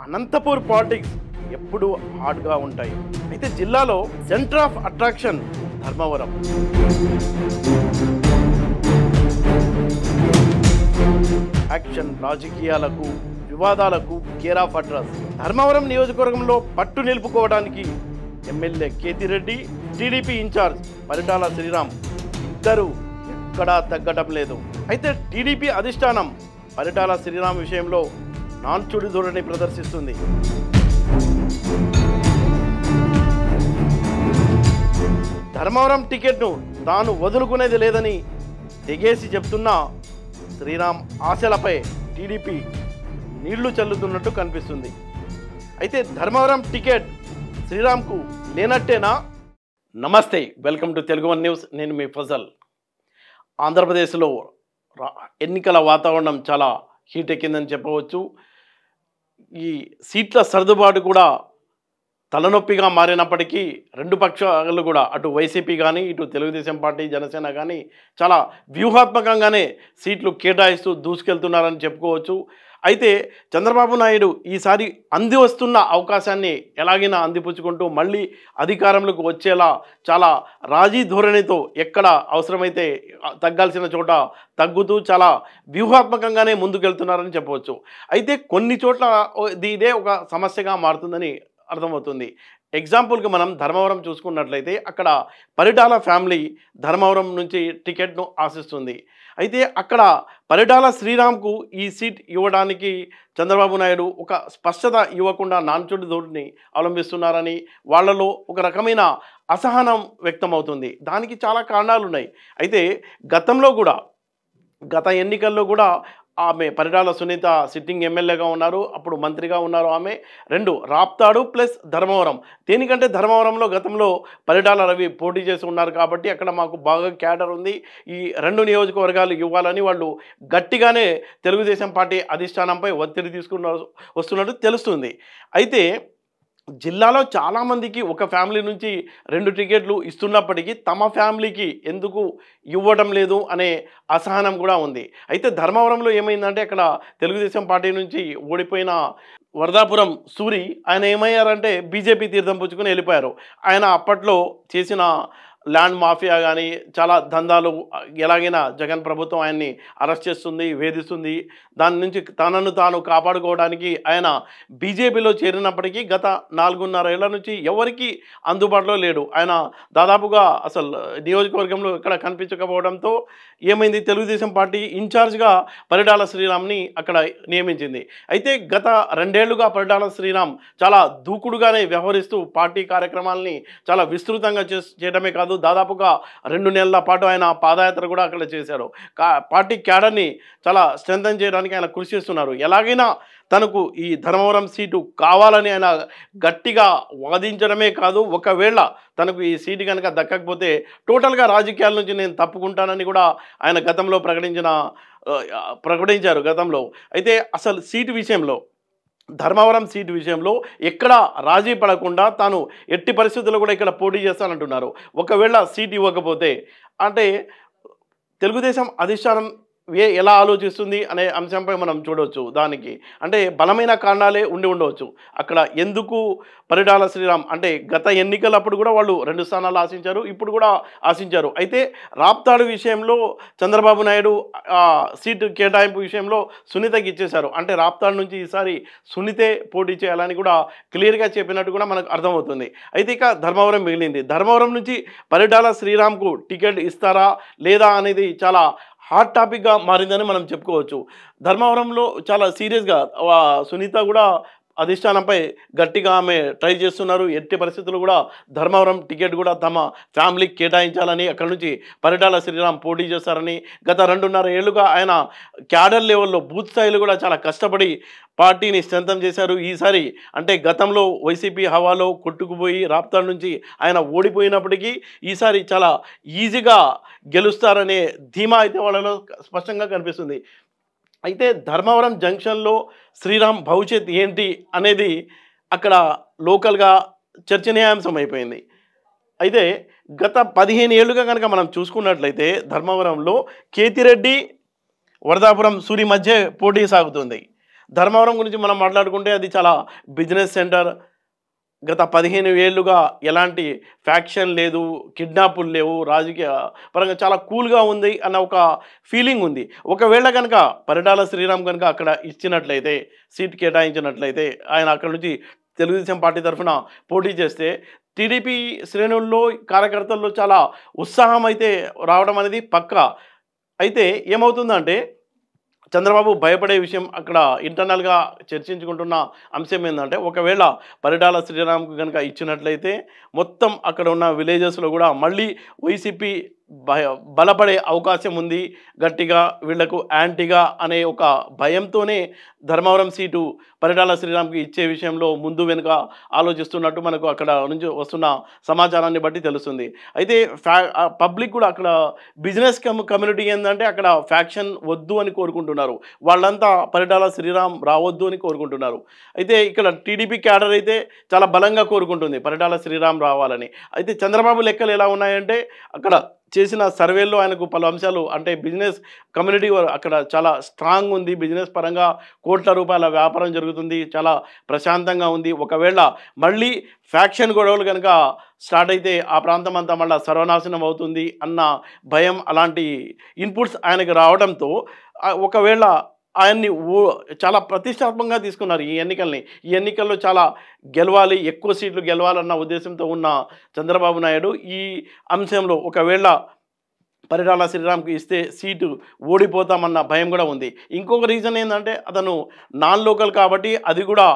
Anantapur politics ఎప్పుడు హాట్గా ఉంటాయి. అయితే జిల్లాలో center of attraction Dharmavaram. Action, రాజకీయాలకు, వివాదాలకు కేర్ ఆఫ్ అడ్రస్. ధర్మవరం నియోజకవర్గంలో పట్టు నిలుపుకోవడానికి MLA Kethireddy, TDP incharge Paritala Sriram ఇద్దరు ఎక్కడా తగ్గడం లేదు. అయితే టీడీపీ అధిష్టానం పరిటాల శ్రీరామ్ విషయంలో నాన్చుడి ధోరణి ప్రదర్శిస్తుంది. ధర్మవరం టికెట్ను తాను వదులుకునేది లేదని తెగేసి చెప్తున్న శ్రీరామ్ ఆశలపై టీడీపీ నీళ్లు చల్లుతున్నట్టు కనిపిస్తుంది. అయితే ధర్మవరం టికెట్ శ్రీరామ్కు లేనట్టేనా? నమస్తే, welcome to Telugu one news. నేను మీ ఫజల్. ఆంధ్రప్రదేశ్లో ఎన్నికల వాతావరణం చాలా హీట్ ఎక్కిందని చెప్పవచ్చు. ఈ సీట్ల సర్దుబాటు కూడా తలనొప్పిగా మారినప్పటికీ రెండు పక్షాలు కూడా, అటు వైసీపీ కానీ ఇటు తెలుగుదేశం పార్టీ, జనసేన కానీ చాలా వ్యూహాత్మకంగానే సీట్లు కేటాయిస్తూ దూసుకెళ్తున్నారని చెప్పుకోవచ్చు. అయితే చంద్రబాబు నాయుడు ఈసారి అంది వస్తున్న అవకాశాన్ని ఎలాగైనా అందిపుచ్చుకుంటూ మళ్ళీ అధికారంలోకి వచ్చేలా చాలా రాజీ ధోరణితో ఎక్కడ అవసరమైతే తగ్గాల్సిన చోట తగ్గుతూ చాలా వ్యూహాత్మకంగానే ముందుకెళ్తున్నారని చెప్పవచ్చు. అయితే కొన్ని చోట్ల ఇదే ఒక సమస్యగా మారుతుందని అర్థమవుతుంది. ఎగ్జాంపుల్కి మనం ధర్మవరం చూసుకున్నట్లయితే అక్కడ పరిటాల ఫ్యామిలీ ధర్మవరం నుంచి టికెట్ను ఆశిస్తుంది. అయితే అక్కడ పరిటాల శ్రీరామ్కు ఈ సీట్ ఇవ్వడానికి చంద్రబాబు నాయుడు ఒక స్పష్టత ఇవ్వకుండా నాన్చుడి ధోరణిని అవలంబిస్తున్నారని వాళ్ళలో ఒక రకమైన అసహనం వ్యక్తమవుతుంది. దానికి చాలా కారణాలు ఉన్నాయి. అయితే గత ఎన్నికల్లో కూడా ఆమె పరిటాల సునీత సిట్టింగ్ ఎమ్మెల్యేగా ఉన్నారు, అప్పుడు మంత్రిగా ఉన్నారు. ఆమె రాప్తాడు ప్లస్ ధర్మవరం. దేనికంటే ధర్మవరంలో గతంలో పరిటాల రవి పోటీ చేసి ఉన్నారు కాబట్టి అక్కడ మాకు బాగా క్యాడర్ ఉంది, ఈ రెండు నియోజకవర్గాలు ఇవ్వాలని వాళ్ళు గట్టిగానే తెలుగుదేశం పార్టీ అధిష్టానంపై ఒత్తిడి వస్తున్నట్టు తెలుస్తుంది. అయితే జిల్లాలో చాలామందికి ఒక ఫ్యామిలీ నుంచి 2 టికెట్లు ఇస్తున్నప్పటికీ తమ ఫ్యామిలీకి ఎందుకు ఇవ్వడం లేదు అనే అసహనం కూడా ఉంది. అయితే ధర్మవరంలో ఏమైందంటే అక్కడ తెలుగుదేశం పార్టీ నుంచి ఓడిపోయిన వరదాపురం సూరి ఆయన ఏమయ్యారంటే బీజేపీ తీర్థం పుచ్చుకొని వెళ్ళిపోయారు. ఆయన అప్పట్లో చేసిన ల్యాండ్ మాఫియా కానీ చాలా దందాలు, ఎలాగైనా జగన్ ప్రభుత్వం ఆయన్ని అరెస్ట్ చేస్తుంది, వేధిస్తుంది. దాని నుంచి తనను తాను కాపాడుకోవడానికి ఆయన బీజేపీలో చేరినప్పటికీ గత 4.5 ఏళ్ల నుంచి ఎవరికి అందుబాటులో లేడు. ఆయన దాదాపుగా అసలు నియోజకవర్గంలో ఎక్కడ కనిపించకపోవడంతో ఏమైంది, తెలుగుదేశం పార్టీ ఇన్ఛార్జ్గా పరిటాల శ్రీరామ్ని అక్కడ నియమించింది. అయితే గత 2 ఏళ్లుగా పరిటాల శ్రీరామ్ చాలా దూకుడుగానే వ్యవహరిస్తూ పార్టీ కార్యక్రమాలని చాలా విస్తృతంగా చేయడమే కాదు, దాదాపుగా 2 నెలల పాటు ఆయన పాదయాత్ర కూడా అక్కడ చేశారు. పార్టీ క్యాడర్ని చాలా స్ట్రెంథన్ చేయడానికి ఆయన కృషి చేస్తున్నారు. ఎలాగైనా తనకు ఈ ధర్మవరం సీటు కావాలని ఆయన గట్టిగా వాదించడమే కాదు, ఒకవేళ తనకు ఈ సీటు కనుక దక్కకపోతే టోటల్గా రాజకీయాల నుంచి నేను తప్పుకుంటానని కూడా ఆయన గతంలో ప్రకటించారు గతంలో. అయితే అసలు సీటు విషయంలో, ధర్మవరం సీటు విషయంలో ఎక్కడ రాజీ పడకుండా తాను ఎట్టి పరిస్థితుల్లో కూడా ఇక్కడ పోటీ చేస్తానంటున్నారు. ఒకవేళ సీట్ ఇవ్వకపోతే అంటే తెలుగుదేశం అధిష్టానం ఎలా ఆలోచిస్తుంది అనే అంశంపై మనం చూడవచ్చు. దానికి అంటే బలమైన కారణాలే ఉండవచ్చు. అక్కడ ఎందుకు పరిటాల శ్రీరామ్ అంటే గత ఎన్నికలప్పుడు కూడా వాళ్ళు 2 స్థానాలు ఆశించారు, ఇప్పుడు కూడా ఆశించారు. అయితే రాప్తాడు విషయంలో చంద్రబాబు నాయుడు సీటు కేటాయింపు విషయంలో సునీతకి ఇచ్చేశారు. అంటే రాప్తాడు నుంచి ఈసారి సునీతే పోటీ చేయాలని కూడా క్లియర్గా చెప్పినట్టు కూడా మనకు అర్థమవుతుంది. అయితే ఇక ధర్మవరం మిగిలింది. ధర్మవరం నుంచి పరిటాల శ్రీరామ్కు టికెట్ ఇస్తారా లేదా అనేది చాలా హాట్ టాపిక్గా మారిందని మనం చెప్పుకోవచ్చు. ధర్మవరంలో చాలా సీరియస్గా సునీత కూడా అధిష్టానంపై గట్టిగా ఆమె ట్రై చేస్తున్నారు. ఎట్టి పరిస్థితులు కూడా ధర్మవరం టికెట్ కూడా తమ ఫ్యామిలీకి కేటాయించాలని, అక్కడ నుంచి పరిటాల శ్రీరామ్ పోటీ చేస్తారని గత 2.5 ఏళ్లుగా ఆయన క్యాడర్ లెవెల్లో బూత్ స్థాయిలో కూడా చాలా కష్టపడి పార్టీని స్ట్రెంథన్ చేశారు. ఈసారి అంటే గతంలో వైసీపీ హవాలో కొట్టుకుపోయి రాప్తాడు నుంచి ఆయన ఓడిపోయినప్పటికీ ఈసారి చాలా ఈజీగా గెలుస్తారనే ధీమా అయితే వాళ్ళలో స్పష్టంగా కనిపిస్తుంది. అయితే ధర్మవరం జంక్షన్లో శ్రీరామ్ భవిష్యత్ ఏంటి అనేది అక్కడ లోకల్గా చర్చనీయాంశం అయిపోయింది. అయితే గత 15 ఏళ్లుగా కనుక మనం చూసుకున్నట్లయితే ధర్మవరంలో కేతిరెడ్డి, వరదాపురం సూరి మధ్య పోటీ సాగుతుంది. ధర్మవరం గురించి మనం మాట్లాడుకుంటే అది చాలా బిజినెస్ సెంటర్. గత 15 ఏళ్లుగా ఎలాంటి ఫ్యాక్షన్ లేదు, కిడ్నాపులు లేవు, రాజకీయ పరంగా చాలా కూల్‌గా ఉంది అన్న ఒక ఫీలింగ్ ఉంది. ఒకవేళ గనక పరిటాల శ్రీరామ్ గనక అక్కడ ఇచ్చినట్లయితే, సీట్ కేటాయించినట్లయితే, ఆయన అక్కడి నుంచి తెలుగుదేశం పార్టీ తరఫున పోటీ చేస్తే, టీడీపీ శ్రేణుల్లో, కార్యకర్తల్లో చాలా ఉత్సాహం అయితే రావడం అనేది పక్కా. అయితే ఏమవుతుందంటే చంద్రబాబు భయపడే విషయం అక్కడ ఇంటర్నల్‌గా చర్చించుకుంటున్న అంశం ఏందంటే, ఒకవేళ పరిటాల శ్రీరామ్‌కు గనుక ఇచ్చినట్లయితే మొత్తం అక్కడ ఉన్న విలేజెస్‌లో గూడా మళ్ళీ వైసీపీ బలపడే అవకాశం ఉంది. గట్టిగా వీళ్లకు యాంటీగా అనే ఒక భయంతోనే ధర్మవరం సీటు పరిటాల శ్రీరామ్‌కి ఇచ్చే విషయంలో ముందు వెనుక ఆలోచిస్తున్నట్టు మనకు అక్కడ నుంచి వస్తున్న సమాచారాన్ని బట్టి తెలుస్తుంది. అయితే పబ్లిక్ కూడా అక్కడ బిజినెస్ కమ్యూనిటీ ఏందంటే అక్కడ ఫ్యాక్షన్ వద్దు అని కోరుకుంటున్నారు. వాళ్ళంతా పరిటాల శ్రీరామ్ రావద్దు అని కోరుకుంటున్నారు. అయితే ఇక్కడ టీడీపీ క్యాడర్ అయితే చాలా బలంగా కోరుకుంటుంది పరిటాల శ్రీరామ్ రావాలని. అయితే చంద్రబాబు లెక్కలు ఎలా ఉన్నాయంటే అక్కడ చేసిన సర్వేల్లో ఆయనకు పలు అంశాలు అంటే బిజినెస్ కమ్యూనిటీ అక్కడ చాలా స్ట్రాంగ్ ఉంది. బిజినెస్ పరంగా కోట్ల రూపాయల వ్యాపారం జరుగుతుంది. చాలా ప్రశాంతంగా ఉంది. ఒకవేళ మళ్ళీ ఫ్యాక్షన్ గొడవలు కనుక స్టార్ట్ అయితే ఆ ప్రాంతం అంతా మళ్ళీ సర్వనాశనం అవుతుంది అన్న భయం, అలాంటి ఇన్పుట్స్ ఆయనకు రావడంతో ఒకవేళ ఆయన్ని చాలా ప్రతిష్టాత్మకంగా తీసుకున్నారు ఈ ఎన్నికల్ని. ఈ ఎన్నికల్లో చాలా గెలవాలి, ఎక్కువ సీట్లు గెలవాలన్న ఉద్దేశంతో ఉన్న చంద్రబాబు నాయుడు ఈ అంశంలో ఒకవేళ పరిటాల శ్రీరామ్‌కి ఇస్తే సీటు ఓడిపోతామన్న భయం కూడా ఉంది. ఇంకొక రీజన్ ఏందంటే అతను నాన్ లోకల్ కాబట్టి అది కూడా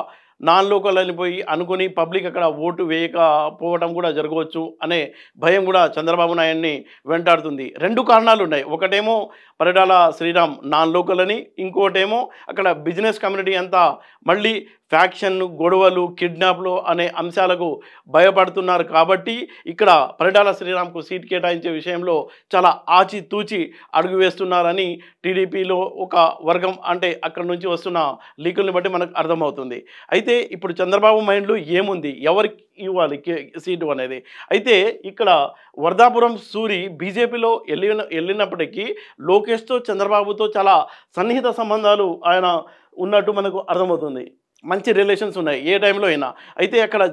నాన్ లోకల్ అనిపోయి అనుకుని పబ్లిక్ అక్కడ ఓటు వేయకపోవడం కూడా జరగవచ్చు అనే భయం కూడా చంద్రబాబు నాయుడిని వెంటాడుతుంది. 2 కారణాలు ఉన్నాయి. ఒకటేమో పరిటాల శ్రీరామ్ నాన్ లోకల్ అని, ఇంకోటేమో అక్కడ బిజినెస్ కమ్యూనిటీ అంతా మళ్ళీ ఫ్యాక్షన్, గొడవలు, కిడ్నాప్లు అనే అంశాలకు భయపడుతున్నారు కాబట్టి ఇక్కడ పరిటాల శ్రీరామ్‌కు సీట్ కేటాయించే విషయంలో చాలా ఆచితూచి అడుగు వేస్తున్నారని టీడీపీలో ఒక వర్గం అంటే అక్కడి నుంచి వస్తున్న లీకుల్ని బట్టి మనకు అర్థమవుతుంది. అయితే ఇప్పుడు చంద్రబాబు మైండ్‌లో ఏముంది? ఎవరికి ఇవ్వాలి సీటు అనేది? అయితే ఇక్కడ వర్ధాపురం సూరి బీజేపీలో వెళ్ళినప్పటికీ లోకేష్‌తో, చంద్రబాబుతో చాలా సన్నిహిత సంబంధాలు ఆయన ఉన్నట్టు మనకు అర్థమవుతుంది. మంచి రిలేషన్స్ ఉన్నాయి ఏ టైంలో అయినా. అయితే అక్కడ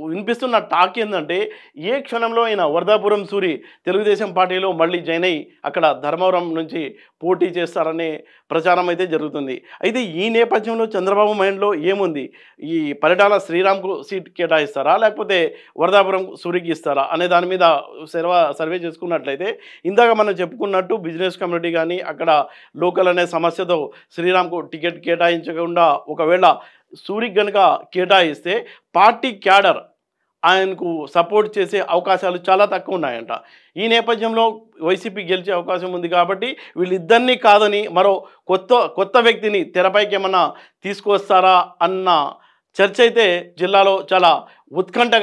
వినిపిస్తున్న టాక్ ఏందంటే ఏ క్షణంలో అయినా వర్ధాపురం సూరి తెలుగుదేశం పార్టీలో మళ్ళీ జాయిన్ అయ్యి అక్కడ ధర్మవరం నుంచి పోటీ చేస్తారనే ప్రచారం అయితే జరుగుతుంది. అయితే ఈ నేపథ్యంలో చంద్రబాబు మైండ్లో ఏముంది? ఈ పరిటాల శ్రీరామ్‌కు సీట్ కేటాయిస్తారా? లేకపోతే వర్ధాపురం సూరికి ఇస్తారా? అనే దాని మీద సర్వే చేసుకున్నట్లయితే ఇందాక మనం చెప్పుకున్నట్టు బిజినెస్ కమ్యూనిటీ కానీ అక్కడ లోకల్ అనే సమస్యతో శ్రీరామ్‌కు టికెట్ కేటాయించకుండా ఒకవేళ సూరికి గనుక కేటాయిస్తే పార్టీ క్యాడర్ ఆయనకు సపోర్ట్ చేసే అవకాశాలు చాలా తక్కువ ఉన్నాయంట. ఈ నేపథ్యంలో వైసీపీ గెలిచే అవకాశం ఉంది కాబట్టి వీళ్ళిద్దరినీ కాదని మరో కొత్త వ్యక్తిని తెరపైకి ఏమన్నా తీసుకొస్తారా అన్న చర్చ అయితే జిల్లాలో చాలా ఉత్కంఠ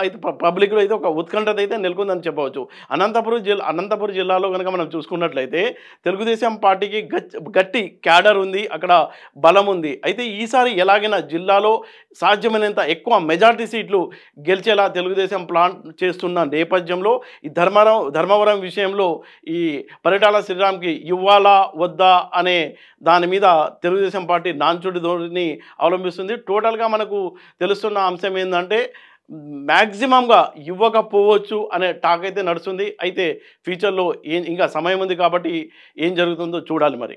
అయితే పబ్లిక్లో అయితే ఒక ఉత్కంఠత అయితే నెలకొందని చెప్పవచ్చు. అనంతపురం జిల్లాలో కనుక మనం చూసుకున్నట్లయితే తెలుగుదేశం పార్టీకి గట్టి క్యాడర్ ఉంది, అక్కడ బలం ఉంది. అయితే ఈసారి ఎలాగైనా జిల్లాలో సాధ్యమైనంత ఎక్కువ మెజార్టీ సీట్లు గెలిచేలా తెలుగుదేశం ప్లాన్ చేస్తున్న నేపథ్యంలో ఈ ధర్మవరం విషయంలో ఈ పరిటాల శ్రీరామ్‌కి ఇవ్వాలా వద్దా అనే దాని మీద తెలుగుదేశం పార్టీ నాన్చుడి ధోరణిని అవలంబిస్తుంది. టోటల్గా మనకు తెలుస్తున్న అంశం ఏంటంటే మ్యాక్సిమంగా ఇవ్వకపోవచ్చు అనే టాక్ అయితే నడుస్తుంది. అయితే ఫ్యూచర్లో ఇంకా సమయం ఉంది కాబట్టి ఏం జరుగుతుందో చూడాలి మరి.